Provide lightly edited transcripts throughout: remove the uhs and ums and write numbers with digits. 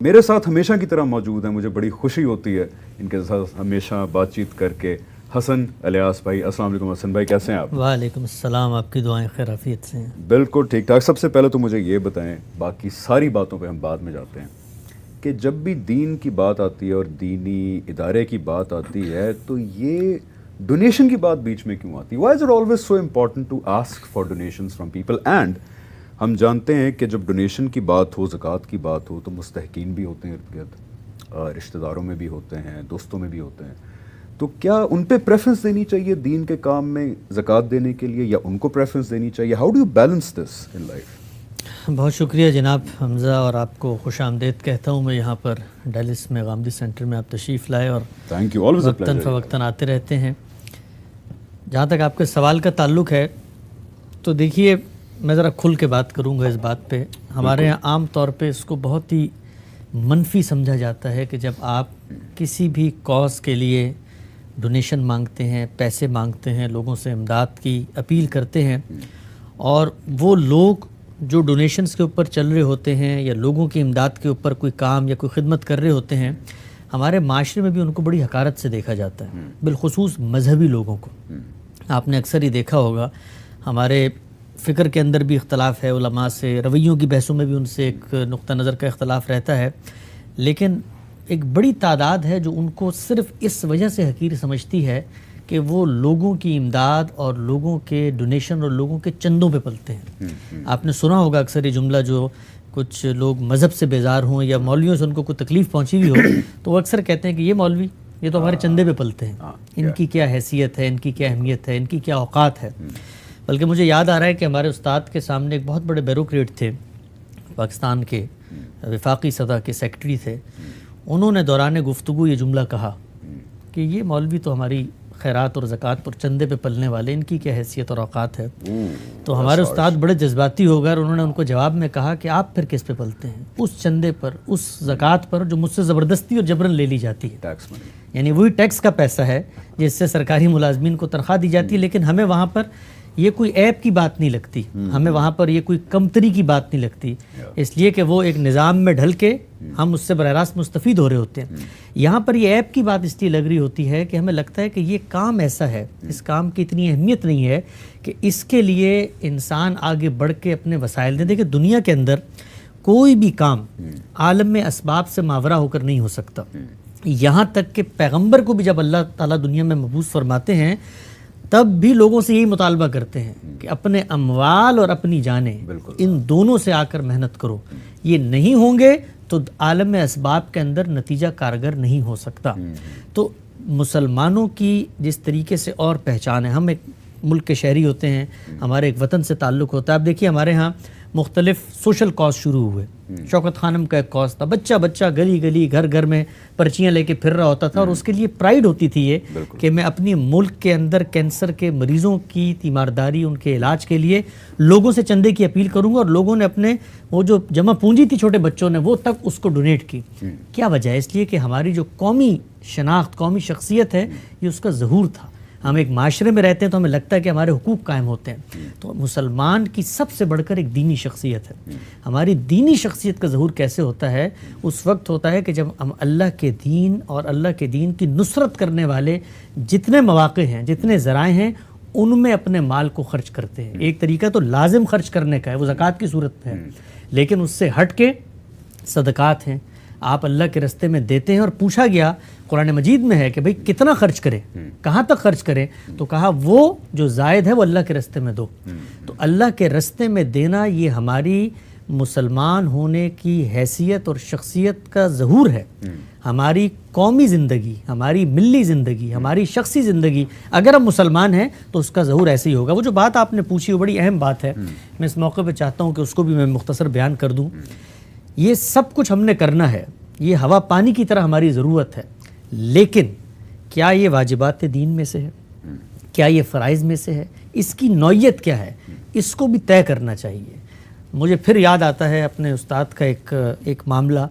میرے ساتھ ہمیشہ کی طرح موجود ہیں. مجھے بڑی خوشی ہوتی ہے ان کے ساتھ ہمیشہ بات چیت کر کے. حسن الیاس بھائی، السلام علیکم. حسن بھائی کیسے ہیں آپ؟ وعلیکم السلام، آپ کی دعائیں خیر عافیت سے ہیں. بالکل ٹھیک ٹھاک. سب سے پہلے تو مجھے یہ بتائیں، باقی ساری باتوں پہ ہم بعد میں جاتے ہیں، کہ جب بھی دین کی بات آتی ہے اور دینی ادارے کی بات آتی ہے تو یہ ڈونیشن کی بات بیچ میں کیوں آتی ہے؟ Why is it always so important to ask for donations from people? And ہم جانتے ہیں کہ جب ڈونیشن کی بات ہو، زکوٰۃ کی بات ہو، تو مستحقین بھی ہوتے ہیں ارد گرد، رشتہ داروں میں بھی ہوتے ہیں، دوستوں میں بھی ہوتے ہیں. تو کیا ان پہ پریفرنس دینی چاہیے دین کے کام میں زکوٰۃ دینے کے لیے، یا ان کو پریفرنس دینی چاہیے؟ How do you balance this in life? بہت شکریہ جناب حمزہ، اور آپ کو خوش آمدید کہتا ہوں میں یہاں پر ڈیلس میں غامدی سینٹر میں. آپ تشریف لائے اور تھینک یو، آلویز اے وقتاً پلیزر. فوقتاً آتے رہتے ہیں. جہاں تک آپ کے سوال کا تعلق ہے تو دیکھیے، میں ذرا کھل کے بات کروں گا اس بات پہ. ہمارے یہاں عام طور پہ اس کو بہت ہی منفی سمجھا جاتا ہے کہ جب آپ کسی بھی کاز کے لیے ڈونیشن مانگتے ہیں، پیسے مانگتے ہیں، لوگوں سے امداد کی اپیل کرتے ہیں، اور وہ لوگ جو ڈونیشنز کے اوپر چل رہے ہوتے ہیں یا لوگوں کی امداد کے اوپر کوئی کام یا کوئی خدمت کر رہے ہوتے ہیں، ہمارے معاشرے میں بھی ان کو بڑی حقارت سے دیکھا جاتا ہے، بالخصوص مذہبی لوگوں کو. آپ نے اکثر ہی دیکھا ہوگا، ہمارے فکر کے اندر بھی اختلاف ہے علماء سے، رویوں کی بحثوں میں بھی ان سے ایک نقطہ نظر کا اختلاف رہتا ہے، لیکن ایک بڑی تعداد ہے جو ان کو صرف اس وجہ سے حقیر سمجھتی ہے کہ وہ لوگوں کی امداد اور لوگوں کے ڈونیشن اور لوگوں کے چندوں پہ پلتے ہیں. آپ نے سنا ہوگا اکثر یہ جملہ، جو کچھ لوگ مذہب سے بیزار ہوں یا مولویوں سے ان کو کوئی تکلیف پہنچی ہوئی ہو تو وہ اکثر کہتے ہیں کہ یہ مولوی، یہ تو ہمارے چندے پہ پلتے ہیں، ان کی کیا حیثیت ہے، ان کی کیا اہمیت ہے، ان کی کیا اوقات ہے. بلکہ مجھے یاد آ رہا ہے کہ ہمارے استاد کے سامنے ایک بہت بڑے بیوروکریٹ تھے، پاکستان کے وفاقی سطح کے سیکرٹری تھے. انہوں نے دوران گفتگو یہ جملہ کہا کہ یہ مولوی تو ہماری خیرات اور زکوٰۃ پر چندے پہ پلنے والے، ان کی کیا حیثیت اور اوقات ہے. تو ہمارے استاد بڑے جذباتی ہو گئے اور انہوں نے ان کو جواب میں کہا کہ آپ پھر کس پہ پلتے ہیں؟ اس چندے پر، اس زکوٰۃ پر جو مجھ سے زبردستی اور جبرن لے لی جاتی ہے. یعنی وہی ٹیکس کا پیسہ ہے جس سے سرکاری ملازمین کو تنخواہ دی جاتی ہے، لیکن ہمیں وہاں پر یہ کوئی عیب کی بات نہیں لگتی، ہمیں وہاں پر یہ کوئی کمتری کی بات نہیں لگتی، اس لیے کہ وہ ایک نظام میں ڈھل کے ہم اس سے براہ راست مستفید ہو رہے ہوتے ہیں. یہاں پر یہ عیب کی بات اس لیے لگ رہی ہوتی ہے کہ ہمیں لگتا ہے کہ یہ کام ایسا ہے، اس کام کی اتنی اہمیت نہیں ہے کہ اس کے لیے انسان آگے بڑھ کے اپنے وسائل دیں. دیکھیں، دنیا کے اندر کوئی بھی کام عالم میں اسباب سے ماورا ہو کر نہیں ہو سکتا. یہاں تک کہ پیغمبر کو بھی جب اللہ تعالیٰ دنیا میں مبعوث فرماتے ہیں تب بھی لوگوں سے یہی مطالبہ کرتے ہیں کہ اپنے اموال اور اپنی جانیں، ان دونوں سے آ کر محنت کرو. یہ نہیں ہوں گے تو عالم اسباب کے اندر نتیجہ کارگر نہیں ہو سکتا. تو مسلمانوں کی جس طریقے سے اور پہچان ہے، ہم ایک ملک کے شہری ہوتے ہیں، ہمارے ایک وطن سے تعلق ہوتا ہے. اب دیکھیے، ہمارے ہاں مختلف سوشل کاز شروع ہوئے. شوکت خانم کا ایک کاز تھا، بچہ بچہ گلی گلی گھر گھر میں پرچیاں لے کے پھر رہا ہوتا تھا، اور اس کے لیے پرائیڈ ہوتی تھی یہ کہ میں اپنی ملک کے اندر کینسر کے مریضوں کی تیمارداری، ان کے علاج کے لیے لوگوں سے چندے کی اپیل کروں گا، اور لوگوں نے اپنے وہ جو جمع پونجی تھی چھوٹے بچوں نے، وہ تک اس کو ڈونیٹ کی. کیا وجہ ہے؟ اس لیے کہ ہماری جو قومی شناخت، قومی شخصیت ہے، یہ اس کا ظہور تھا. ہم ایک معاشرے میں رہتے ہیں تو ہمیں لگتا ہے کہ ہمارے حقوق قائم ہوتے ہیں. تو مسلمان کی سب سے بڑھ کر ایک دینی شخصیت ہے. ہماری دینی شخصیت کا ظہور کیسے ہوتا ہے؟ اس وقت ہوتا ہے کہ جب ہم اللہ کے دین اور اللہ کے دین کی نصرت کرنے والے جتنے مواقع ہیں، جتنے ذرائع ہیں، ان میں اپنے مال کو خرچ کرتے ہیں. ایک طریقہ تو لازم خرچ کرنے کا ہے، وہ زکوٰۃ کی صورت میں ہے، لیکن اس سے ہٹ کے صدقات ہیں، آپ اللہ کے راستے میں دیتے ہیں. اور پوچھا گیا، قرآن مجید میں ہے کہ بھئی کتنا خرچ کریں، کہاں تک خرچ کریں؟ تو کہا وہ جو زائد ہے وہ اللہ کے راستے میں دو. تو اللہ کے راستے میں دینا یہ ہماری مسلمان ہونے کی حیثیت اور شخصیت کا ظہور ہے. ہماری قومی زندگی، ہماری ملی زندگی، ہماری شخصی زندگی، اگر ہم مسلمان ہیں تو اس کا ظہور ایسے ہی ہوگا. وہ جو بات آپ نے پوچھی وہ بڑی اہم بات ہے، میں اس موقع پہ چاہتا ہوں کہ اس کو بھی میں مختصر بیان کر دوں. یہ سب کچھ ہم نے کرنا ہے، یہ ہوا پانی کی طرح ہماری ضرورت ہے، لیکن کیا یہ واجبات دین میں سے ہے؟ کیا یہ فرائض میں سے ہے؟ اس کی نوعیت کیا ہے؟ اس کو بھی طے کرنا چاہیے. مجھے پھر یاد آتا ہے اپنے استاد کا ایک معاملہ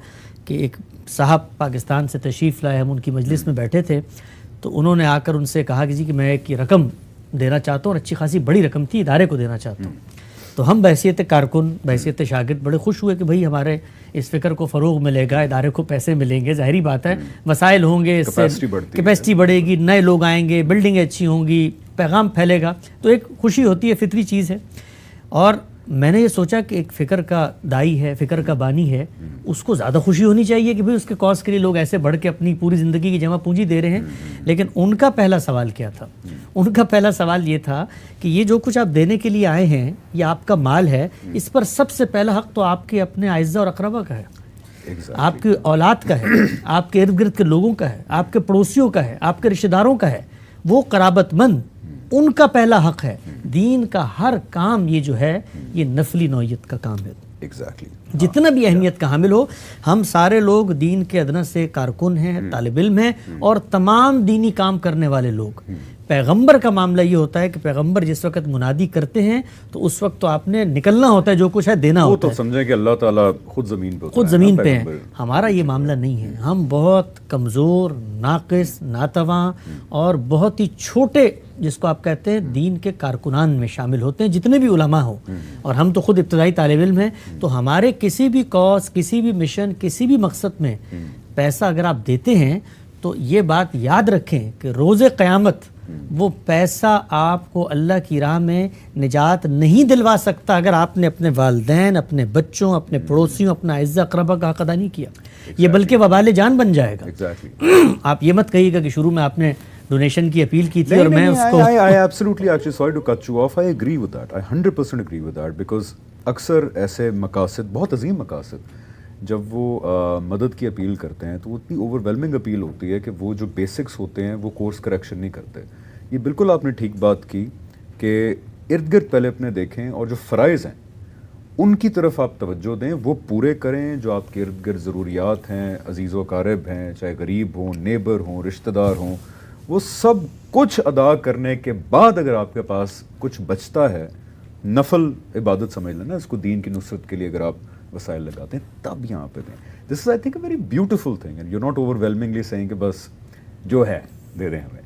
کہ ایک صاحب پاکستان سے تشریف لائے، ہم ان کی مجلس میں بیٹھے تھے، تو انہوں نے آ کر ان سے کہا کہ جی کہ میں ایک رقم دینا چاہتا ہوں، اور اچھی خاصی بڑی رقم تھی، ادارے کو دینا چاہتا ہوں. تو ہم بحیثیت کارکن بحیثیت شاگرد بڑے خوش ہوئے کہ بھئی ہمارے اس فکر کو فروغ ملے گا، ادارے کو پیسے ملیں گے، ظاہری بات ہے وسائل ہوں گے، اس سے کیپیسٹی بڑھے گی، نئے لوگ آئیں گے، بلڈنگیں اچھی ہوں گی، پیغام پھیلے گا، تو ایک خوشی ہوتی ہے، فطری چیز ہے۔ اور میں نے یہ سوچا کہ ایک فکر کا دائی ہے، فکر کا بانی ہے، اس کو زیادہ خوشی ہونی چاہیے کہ بھئی اس کے کاز کے لیے لوگ ایسے بڑھ کے اپنی پوری زندگی کی جمع پونجی دے رہے ہیں۔ لیکن ان کا پہلا سوال کیا تھا؟ ان کا پہلا سوال یہ تھا کہ یہ جو کچھ آپ دینے کے لیے آئے ہیں، یہ آپ کا مال ہے، اس پر سب سے پہلا حق تو آپ کے اپنے اعزہ اور اقربا کا ہے، آپ کی اولاد کا ہے، آپ کے ارد گرد کے لوگوں کا ہے، آپ کے پڑوسیوں کا ہے، آپ کے رشتہ داروں کا ہے، وہ قرابت مند، ان کا پہلا حق ہے۔ دین کا ہر کام یہ جو ہے یہ نفلی نوعیت کا کام ہے، جتنا بھی اہمیت کا حامل ہو۔ ہم سارے لوگ دین کے ادنا سے کارکن ہیں، طالب علم ہیں، اور تمام دینی کام کرنے والے لوگ۔ پیغمبر کا معاملہ یہ ہوتا ہے کہ پیغمبر جس وقت منادی کرتے ہیں تو اس وقت تو آپ نے نکلنا ہوتا ہے، جو کچھ ہے دینا ہوتا ہے۔ وہ تو سمجھیں کہ اللہ تعالیٰ خود زمین پہ خود زمین پہ ہیں۔ ہمارا یہ معاملہ نہیں ہے، ہم بہت کمزور، ناقص، ناتواں اور بہت ہی چھوٹے، جس کو آپ کہتے ہیں دین کے کارکنان میں شامل ہوتے ہیں، جتنے بھی علماء ہوں، اور ہم تو خود ابتدائی طالب علم ہیں۔ تو ہمارے کسی بھی کاز، کسی بھی مشن، کسی بھی مقصد میں پیسہ اگر آپ دیتے ہیں تو یہ بات یاد رکھیں کہ روز قیامت وہ پیسہ آپ کو اللہ کی راہ میں نجات نہیں دلوا سکتا اگر آپ نے اپنے والدین، اپنے بچوں، اپنے پڑوسیوں، اپنا اعزہ اقربا کا حق ادا نہیں کیا، یہ بلکہ وبال جان بن جائے گا۔ آپ یہ مت کہیے گا کہ شروع میں آپ نے ڈونیشن کی اپیل کی تھی اور میں اس کو I absolutely actually sorry to cut you off. I agree with that. I 100% agree with that because اکثر ایسے مقاصد، بہت عظیم مقاصد، جب وہ مدد کی اپیل کرتے ہیں تو وہ اتنی اوور ویلمنگ اپیل ہوتی ہے کہ وہ جو بیسکس ہوتے ہیں وہ کورس کریکشن نہیں کرتے۔ یہ بالکل آپ نے ٹھیک بات کی کہ ارد گرد پہلے اپنے دیکھیں اور جو فرائض ہیں ان کی طرف آپ توجہ دیں، وہ پورے کریں۔ جو آپ کے ارد گرد ضروریات ہیں، عزیز و اقارب ہیں، چاہے غریب ہوں، نیبر ہوں، رشتہ دار ہوں، وہ سب کچھ ادا کرنے کے بعد اگر آپ کے پاس کچھ بچتا ہے، نفل عبادت سمجھ لینا اس کو، دین کی نصرت کے لیے اگر آپ وسائل لگاتے ہیں، تب یہاں پہ دیں۔ This is I think a very beautiful thing, and you not overwhelmingly seeing کہ بس جو ہے دے دیں ہمیں۔